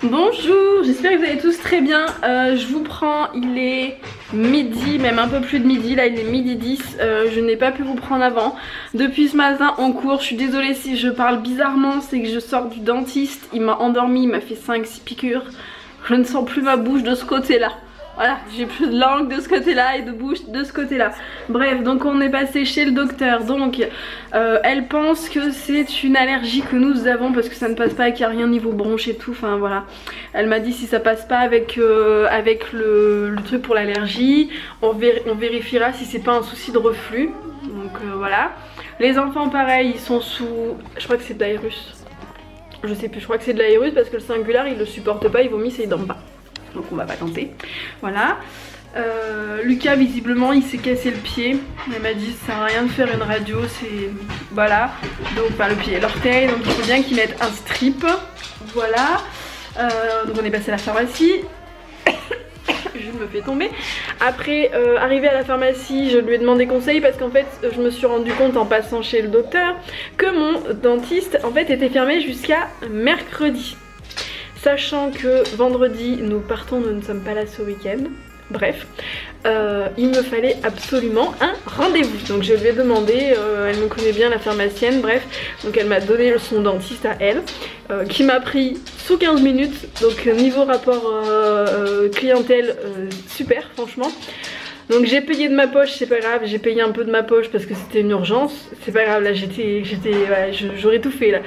Bonjour, j'espère que vous allez tous très bien. Je vous prends, il est midi, même un peu plus de midi, là il est midi 10. Je n'ai pas pu vous prendre avant. Depuis ce matin en cours, je suis désolée si je parle bizarrement, c'est que je sors du dentiste. Il m'a endormi, il m'a fait 5-6 piqûres. Je ne sens plus ma bouche de ce côté-là. Voilà, j'ai plus de langue de ce côté-là et de bouche de ce côté-là. Bref, donc on est passé chez le docteur. Donc elle pense que c'est une allergie que nous avons parce que ça ne passe pas, qu'il n'y a rien niveau bronche et tout. Enfin voilà. Elle m'a dit si ça passe pas avec, le truc pour l'allergie, on vérifiera si c'est pas un souci de reflux. Donc voilà. Les enfants pareil, ils sont sous... Je crois que c'est de l'aérus. Je sais plus, je crois que c'est de l'aérus parce que le singular il le supporte pas, il vomit et il dort pas. Donc on va pas tenter. Voilà. Lucas visiblement il s'est cassé le pied. Elle m'a dit ça sert à rien de faire une radio, c'est... Voilà. Donc pas le pied, l'orteil. Donc il faut bien qu'il mette un strip. Voilà. Donc on est passé à la pharmacie. Je me fais tomber. Après arrivé à la pharmacie, je lui ai demandé conseil parce qu'en fait je me suis rendu compte en passant chez le docteur que mon dentiste en fait était fermé jusqu'à mercredi. Sachant que vendredi nous partons, nous ne sommes pas là ce week-end. Bref, il me fallait absolument un rendez-vous. Donc je lui ai demandé, elle me connaît bien la pharmacienne, bref. Donc elle m'a donné son dentiste à elle, qui m'a pris sous 15 minutes. Donc niveau rapport clientèle, super franchement. Donc j'ai payé de ma poche, c'est pas grave, j'ai payé un peu de ma poche parce que c'était une urgence. C'est pas grave, là j'aurais tout fait là.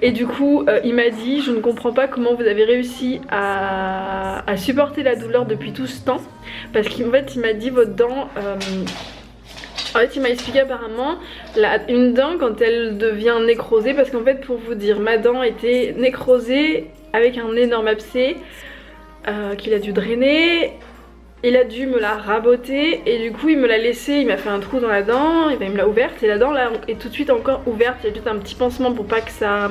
Et du coup il m'a dit je ne comprends pas comment vous avez réussi à supporter la douleur depuis tout ce temps. Parce qu'en fait il m'a dit votre dent... En fait il m'a expliqué apparemment une dent quand elle devient nécrosée. Parce qu'en fait pour vous dire ma dent était nécrosée avec un énorme abcès qu'il a dû drainer. Il a dû me la raboter et du coup il me l'a laissé, il m'a fait un trou dans la dent, et ben, il me l'a ouverte et la dent là est tout de suite encore ouverte. Il y a juste un petit pansement pour pas que ça...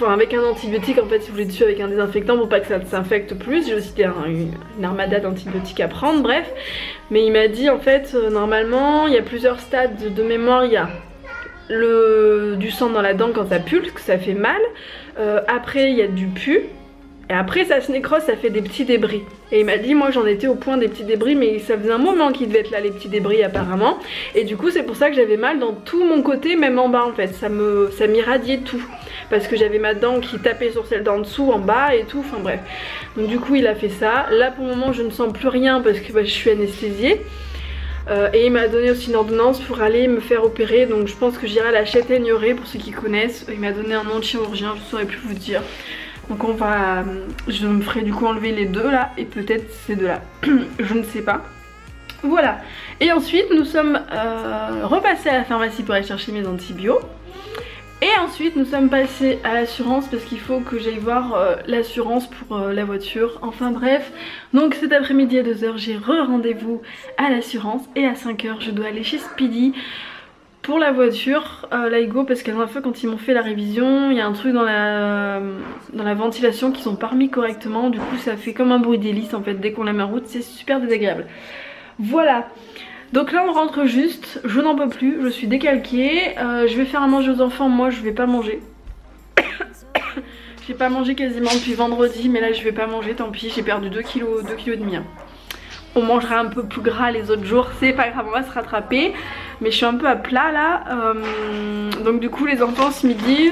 avec un antibiotique en fait si vous voulez dessus avec un désinfectant pour pas que ça s'infecte plus. J'ai aussi une armada d'antibiotiques à prendre, bref. Mais il m'a dit en fait normalement il y a plusieurs stades de mémoire, il y a du sang dans la dent quand ça pulse, que ça fait mal. Après il y a du pus. Et après ça se nécrose, ça fait des petits débris. Et il m'a dit moi j'en étais au point des petits débris, mais ça faisait un moment qu'ils devaient être là les petits débris apparemment. Et du coup c'est pour ça que j'avais mal dans tout mon côté, même en bas en fait. Ça m'irradiait tout. Parce que j'avais ma dent qui tapait sur celle d'en dessous, en bas et tout, enfin bref. Donc du coup il a fait ça. Là pour le moment je ne sens plus rien parce que je suis anesthésiée. Et il m'a donné aussi une ordonnance pour aller me faire opérer. Donc je pense que j'irai à la Châtaigneraie pour ceux qui connaissent. Il m'a donné un nom de chirurgien, je ne saurais plus vous dire. Donc je me ferai du coup enlever les deux là et peut-être ces deux là, je ne sais pas. Voilà, et ensuite nous sommes repassés à la pharmacie pour aller chercher mes antibiotiques. Et ensuite nous sommes passés à l'assurance parce qu'il faut que j'aille voir l'assurance pour la voiture. Enfin bref, donc cet après-midi à 2 h j'ai rendez-vous à l'assurance. Et à 5 h je dois aller chez Speedy pour la voiture, Laigo, parce qu'à la fois quand ils m'ont fait la révision, il y a un truc dans la ventilation qu'ils ont pas remis correctement. Du coup ça fait comme un bruit d'hélice en fait dès qu'on la met en route, c'est super désagréable. Voilà, donc là on rentre juste, je n'en peux plus, je suis décalquée. Je vais faire à manger aux enfants, moi je vais pas manger. J'ai pas mangé quasiment depuis vendredi, mais là je vais pas manger, tant pis, j'ai perdu 2 kg et demi. On mangera un peu plus gras les autres jours, c'est pas grave, on va se rattraper. Mais je suis un peu à plat là. Donc du coup les enfants ce midi,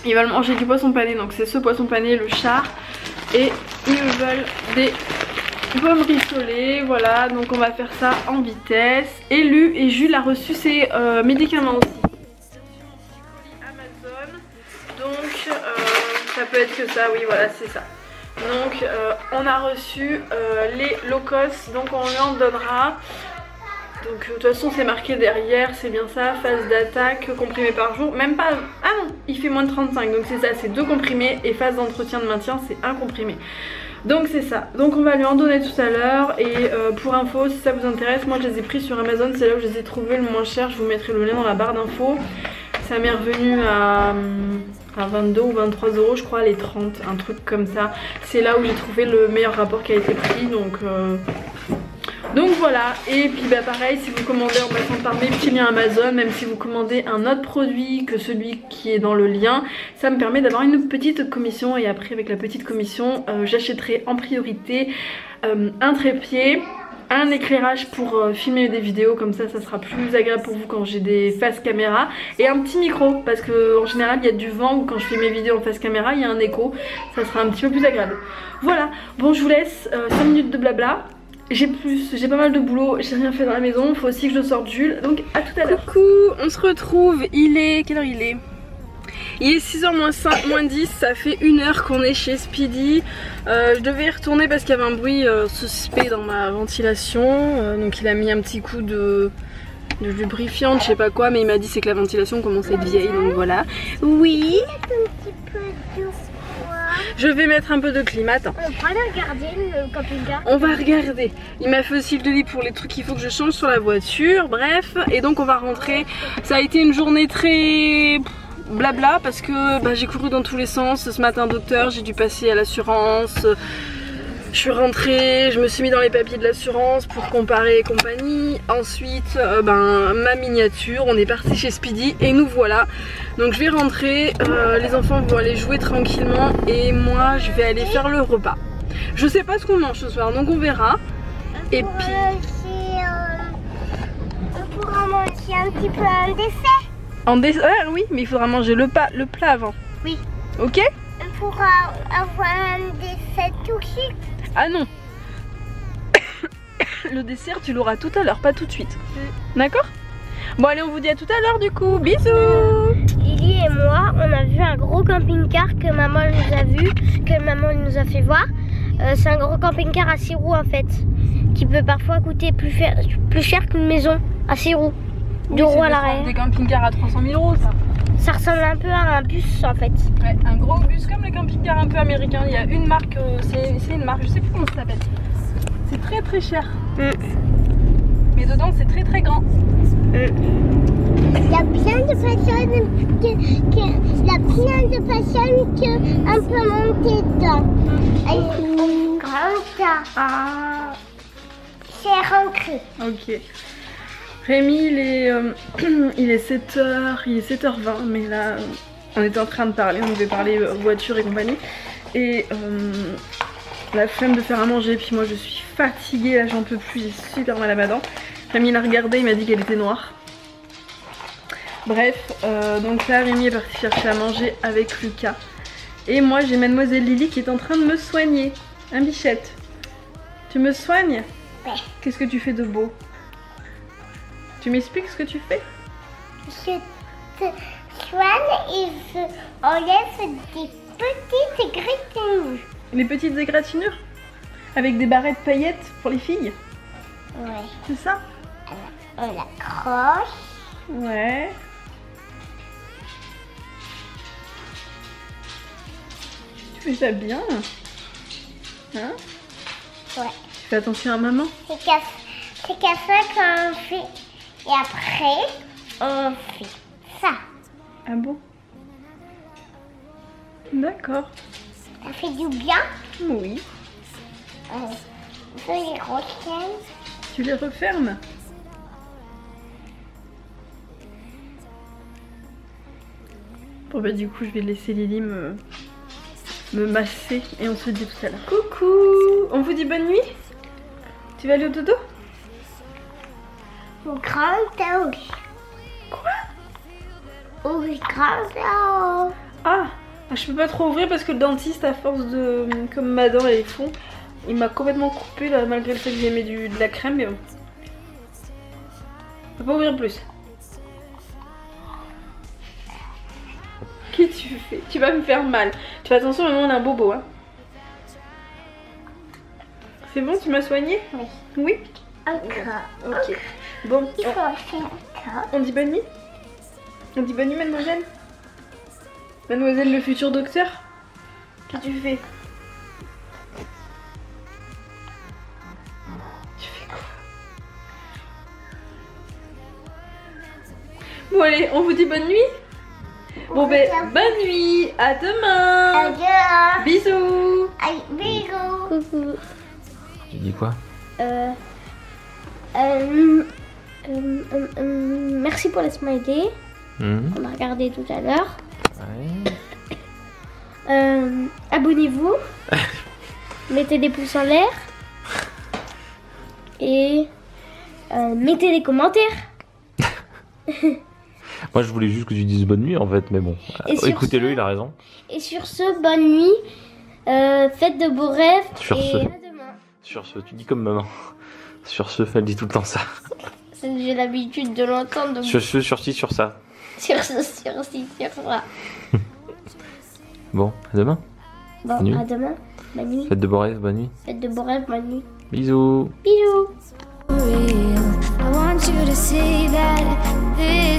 ils veulent manger du poisson pané. Donc c'est ce poisson pané, le char. Et ils veulent des pommes rissolées. Voilà, donc on va faire ça en vitesse. Et Lu et Jules a reçu ses médicaments aussi. Amazon. Donc ça peut être que ça, oui voilà c'est ça. Donc on a reçu les low cost, donc on lui en donnera. Donc de toute façon c'est marqué derrière, c'est bien ça, phase d'attaque, comprimé par jour, même pas, ah non, il fait moins de 35, donc c'est ça, c'est 2 comprimés et phase d'entretien de maintien c'est 1 comprimé. Donc c'est ça, donc on va lui en donner tout à l'heure. Et pour info si ça vous intéresse, moi je les ai pris sur Amazon, c'est là où je les ai trouvés le moins cher, je vous mettrai le lien dans la barre d'infos. Ça m'est revenu à 22 ou 23 € je crois, les 30, un truc comme ça. C'est là où j'ai trouvé le meilleur rapport qui a été pris, donc Donc voilà, et puis bah pareil, si vous commandez en passant par mes petits liens Amazon, même si vous commandez un autre produit que celui qui est dans le lien, ça me permet d'avoir une petite commission, et après avec la petite commission, j'achèterai en priorité un trépied, un éclairage pour filmer des vidéos, comme ça sera plus agréable pour vous quand j'ai des face caméra, et un petit micro parce que en général il y a du vent, ou quand je fais mes vidéos en face caméra il y a un écho, ça sera un petit peu plus agréable. Voilà, bon je vous laisse 5 minutes de blabla. J'ai pas mal de boulot, j'ai rien fait dans la maison, il faut aussi que je sorte Jules, donc à tout à l'heure. Coucou, on se retrouve, quelle heure il est? Il est 6h moins 5, moins 10, ça fait 1 heure qu'on est chez Speedy. Je devais y retourner parce qu'il y avait un bruit suspect dans ma ventilation, donc il a mis un petit coup de lubrifiant, je sais pas quoi, mais il m'a dit c'est que la ventilation commence à être vieille, donc voilà. Oui. Je vais mettre un peu de climat. Attends. On va regarder le camping-car. On va regarder. Il m'a fait aussi le devis pour les trucs qu'il faut que je change sur la voiture. Bref, et donc on va rentrer. Ça a été une journée très blabla parce que bah, j'ai couru dans tous les sens. Ce matin, docteur, j'ai dû passer à l'assurance. Je suis rentrée, je me suis mis dans les papiers de l'assurance pour comparer et compagnie. Ensuite, ma miniature, on est parti chez Speedy et nous voilà. Donc je vais rentrer, les enfants vont aller jouer tranquillement et moi je vais aller faire le repas. Je sais pas ce qu'on mange ce soir, donc on verra. Et puis... on pourra manger un petit peu un dessert. En dessert, oui, mais il faudra manger le plat avant. Oui. Ok? On pourra avoir un dessert tout de suite. Ah non. Le dessert tu l'auras tout à l'heure, pas tout de suite. D'accord? Bon allez, on vous dit à tout à l'heure du coup. Bisous. Lily et moi, on a vu un gros camping-car que maman nous a vu, que maman nous a fait voir. C'est un gros camping-car à 6 roues en fait, qui peut parfois coûter plus cher qu'une maison à 6 roues. Oui, 2 roues à l'arrière. Des camping-cars à 300 000 € ça. Ça ressemble un peu à un bus en fait. Ouais, un gros bus comme les camping-cars un peu américains. Il y a une marque, c'est une marque, je sais plus comment ça s'appelle. C'est très très cher. Mais dedans c'est très très grand. Il y a plein de personnes qui on peut monter dedans. Grande. Ah. C'est rentré. Ok. Rémi il est 7h, il est 7h20, mais là on était en train de parler, on devait parler voiture et compagnie. Et la flemme de faire à manger, puis moi je suis fatiguée, là j'en peux plus, j'ai super mal à ma dent. Rémi l'a regardée, il m'a dit qu'elle était noire. Bref, donc là Rémi est parti chercher à manger avec Lucas. Et moi j'ai mademoiselle Lily qui est en train de me soigner. Hein Bichette? Tu me soignes? Ouais. Qu'est-ce que tu fais de beau? Tu m'expliques ce que tu fais? Je te soigne et je enlève des petites égratignures. Les petites égratignures? Avec des barrettes paillettes pour les filles? Ouais. C'est ça? On l'accroche. Ouais. Tu fais ça bien? Hein? Ouais. Tu fais attention à maman? C'est qu'à ça qu'on fait. Et après, on fait ça. Ah bon? D'accord. Ça fait du bien. Oui. Je les referme. Tu les refermes? Bon bah du coup je vais laisser Lily me masser et on se dit tout à l'heure. Coucou! On vous dit bonne nuit? Tu vas aller au dodo? Au grand haut. Quoi? Au grand haut. Ah! Je peux pas trop ouvrir parce que le dentiste, à force de... comme ma dent elle est fond, il m'a complètement coupé là, malgré le fait que j'ai mis de la crème, mais bon. Je peux pas ouvrir plus. Qu'est-ce que tu fais? Tu vas me faire mal. Tu fais attention, maman on a un bobo hein. C'est bon, tu m'as soigné? Oui. Oui? Encore. Ok. Bon, Il faut faire encore. on dit bonne nuit? On dit bonne nuit mademoiselle? Mademoiselle le futur docteur? Qu'est-ce que tu fais? Tu fais quoi? Bon allez, on vous dit bonne nuit? Bon ben, bonne nuit, à demain. Adieu. Bisous. Allez, bisous. Tu dis quoi? Merci pour les smileys. On a regardé tout à l'heure. Ouais. Abonnez-vous. Mettez des pouces en l'air. Et mettez des commentaires. Moi je voulais juste que tu dises bonne nuit en fait, mais bon. Écoutez-le, il a raison. Et sur ce, bonne nuit. Faites de beaux rêves. À demain. Sur ce, tu dis comme maman. Sur ce, elle dit tout le temps ça. J'ai l'habitude de l'entendre. Donc... Sur ce, sur ci, sur ça. Sur ce, sur ci, sur ça. Bon, à demain. Bon, bonne nuit. À demain. Bonne nuit. Faites de beaux rêves, bonne nuit. Faites de beaux rêves, bonne nuit. Bisous. Bisous. I want you to see that this